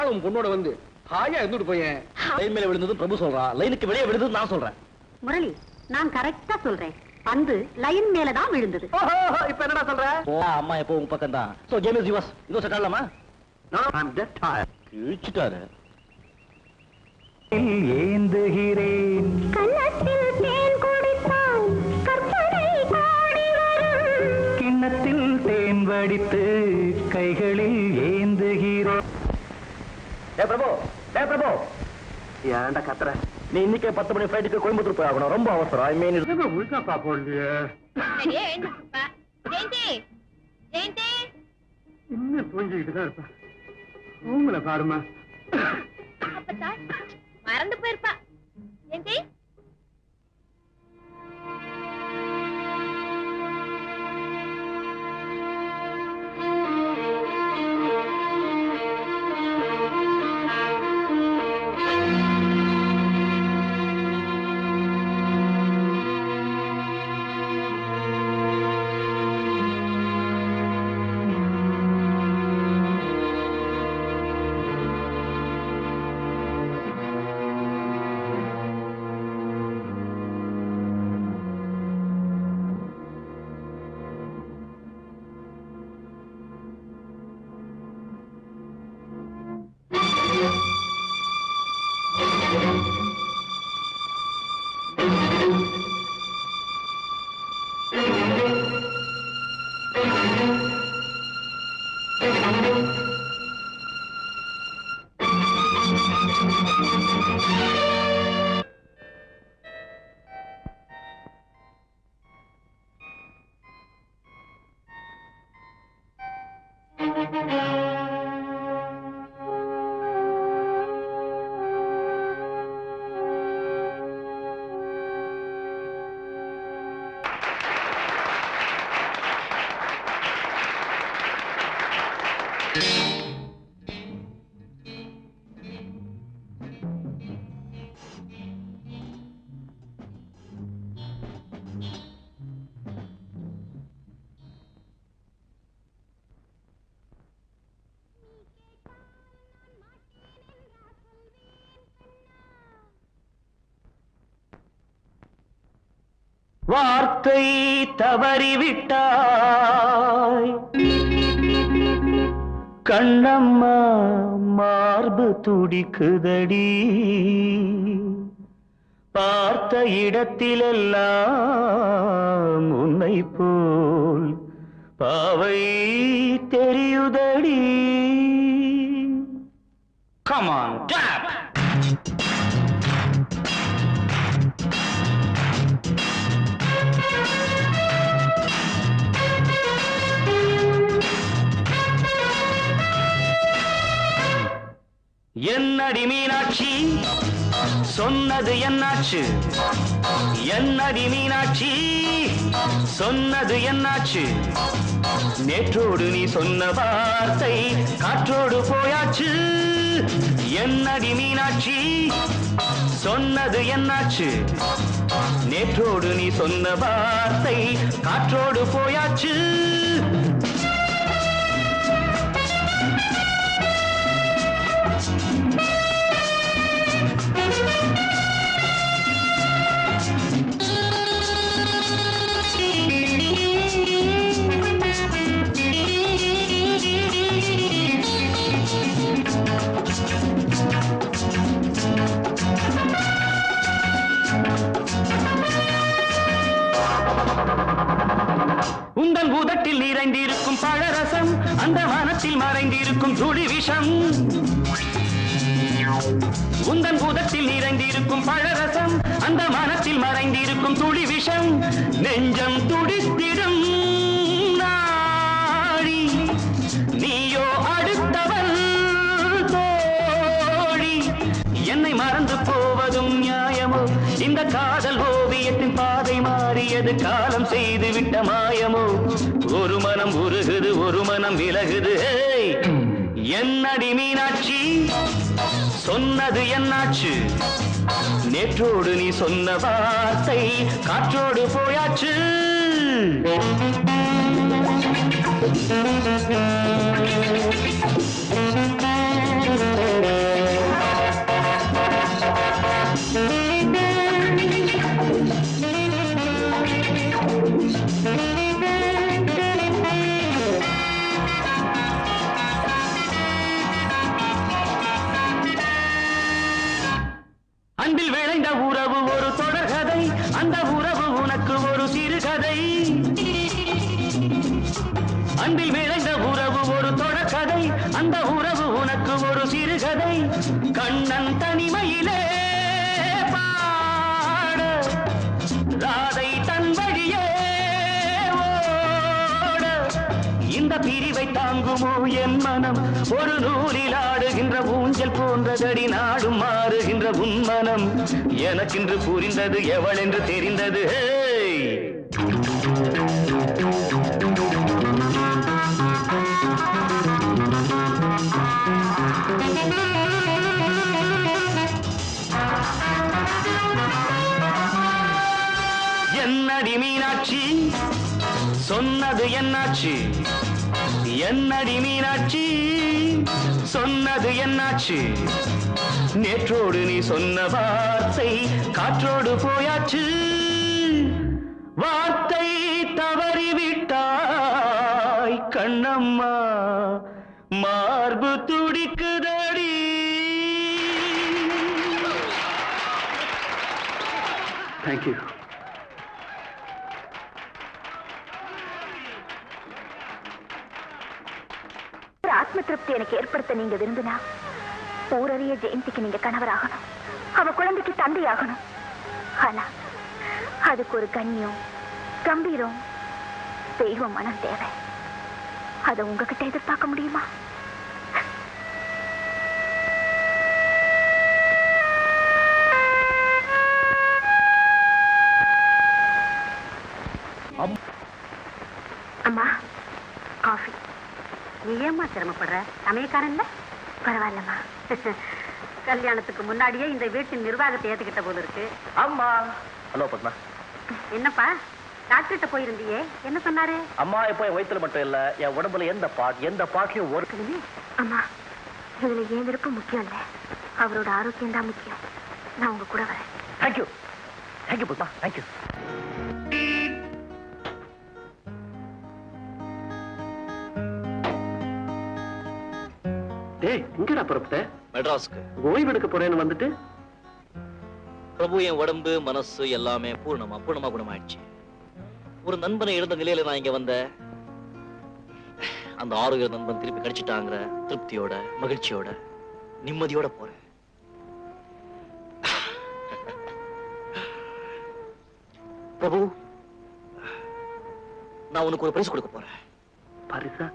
உன் பொண்ணோட வந்து ஹாயா இருந்துட்டு போயேன். லைன் மேல விழுந்தது பிரபு சொல்றான், லைனுக்கு வெளியே விழுந்தது நான் சொல்றேன். முரளி, நான் கரெக்டா சொல்றேன். பந்து லைன் மேலதான் விழுந்தது. இப்ப என்னடா சொல்ற? அம்மா எப்போ உங்க பக்கம் தான். So game is yours. இதோ செட் ஆடலாமா? நான் ஐ அம் டெட் டயர்ட். இழுச்சிட்டாரு. ஏந்துகிறேன் கன்னத்தில் தேன் குடித்தால் கற்பனை பாடி வரும். கிண்ணத்தில் தேன் வடித்து கைகளில் ஏந்துகிறேன். பிரபு, பிரபு, ஏன்டா கத்துற? நீ இன்னைக்கு 10 மணி ஃபிளைட்டுக்கு கோயம்புத்தூர் போய் ஆகணும். ரொம்ப அவசரம். ஐ மீன் இது உள்கா பாப்போம் இல்லையே. இன்னும் தூங்கிக்கிட்டு தான் இருப்பா. உங்களை பாருமா. மறந்து போயிருப்பா. ஜெயந்தி, வார்த்தை தவறிவிட்டாய் கண்ணம்மா, மார்பு துடிக்குதடி. பார்த்த இடத்திலெல்லாம் உன்னை போல் பாவை தெரியுதடி. Come on, tap! என்னடி மீனாட்சி, சொன்னது என்னாச்சு? என்னடி மீனாட்சி, சொன்னது என்னாச்சு? நேற்றோடு நீ சொன்ன வார்த்தை காற்றோடு போயாச்சு. என்னடி மீனாட்சி, சொன்னது என்னாச்சு? நேற்றோடு நீ சொன்ன வார்த்தை காற்றோடு போயாச்சு. உந்தன் பூதத்தில் நிறைந்திருக்கும் பழரசம், அந்த மனத்தில் மறைந்திருக்கும் துளி விஷம். உந்தன் பூதத்தில் நிறைந்திருக்கும் பழரசம், அந்த மனத்தில் மறைந்திருக்கும் துளி விஷம். நெஞ்சம் துடித்திடும் நாடி, நீயோ அடுத்தவள் தோழி. என்னை மறந்து போவதும் நியாயமோ? இந்த காதல் ஓவியத்தின் பாதை மாறியது, காலம் செய்து விட்ட மாயமோ? ஒரு மனம் உருகுது, ஒரு மனம் விலகுது. என்னடி மீனாட்சி, சொன்னது என்னாச்சு? நேற்றோடு நீ சொன்ன வார்த்தை காற்றோடு போயாச்சு. அன்பில் விளைந்த உறவு ஒரு தொடர்கதை, அந்த உறவு உனக்கு ஒரு சிறுகதை. கண்ணன் தனிமையிலே பாட, ராதை தன் வழியே ஓட, இந்த பிரிவை தாங்குமோ என் மனம்? ஒரு நூலில் ஆடுகின்ற ஊஞ்சல் போன்றதடி, நாடும் மாறுகின்ற உன்மனம். எனக்கென்று புரிந்தது எவள் என்று தெரிந்தது. என்னடி மீனாட்சி சொன்னது என்னாச்சு? என்னடி மீனாட்சி சொன்னது என்னாச்சு? நேற்றோடு நீ சொன்ன வார்த்தை காற்றோடு போயாச்சு. வார்த்தை தவறிவிட்டாய் கண்ணம்மா, மார்பு துடிக்குதடி. தேங்க்யூ. ஆத்ம திருப்தி எனக்கு ஏற்படுத்த நீங்க விரும்பினா, ஊரறிய ஜெயந்திக்கு நீங்க கணவராகணும், அவ குழந்தைக்கு தந்தையாகணும். ஆனா அதுக்கு ஒரு கண்ணியம், கம்பீரம், தெய்வ மனம் தேவை. அதை உங்ககிட்ட எதிர்பார்க்க முடியுமா? அம்மா, காஃபி. நீ ஏம்மா சிரமப்படுற? சமயக்காரன்ல பரவாயில்லம்மா. கல்யாணத்துக்கு முன்னாடியே இந்த வீட்டின் நிர்வாகத்தை ஏத்துக்கிட்ட போல இருக்கு. அம்மா. ஹலோ பத்மா. என்னப்பா டாக்டர்கிட்ட போயிருந்தியே, என்ன சொன்னாரு? அம்மா இப்போ என் வயிற்றுல மட்டும் இல்ல, என் உடம்புல எந்த பாட்லயும் ஒரு. அம்மா, இதுல ஏன் விருப்பம் முக்கியம் இல்ல, அவரோட ஆரோக்கியம் தான் முக்கியம். நான் உங்க கூட வரேன். தேங்க்யூ. Thank you Padma, thank you. டேய், எங்கடா புறப்பட்ட? மெட்ராஸ்க்கு ஓய்வு எடுக்க போறேன்னு வந்துட்டு. பிரபு, என் உடம்பு மனசு எல்லாமே பூர்ணமா குணமாயிடுச்சு. ஒரு நண்பனை இழந்த நிலையில நான் இங்க வந்த, அந்த ஆரோக்கிய நண்பன் திருப்பி கிடைச்சிட்டாங்கிற திருப்தியோட, மகிழ்ச்சியோட, நிம்மதியோட போறேன். பிரபு, நான் உனக்கு ஒரு பரிசு கொடுக்க போறேன். பரிசா?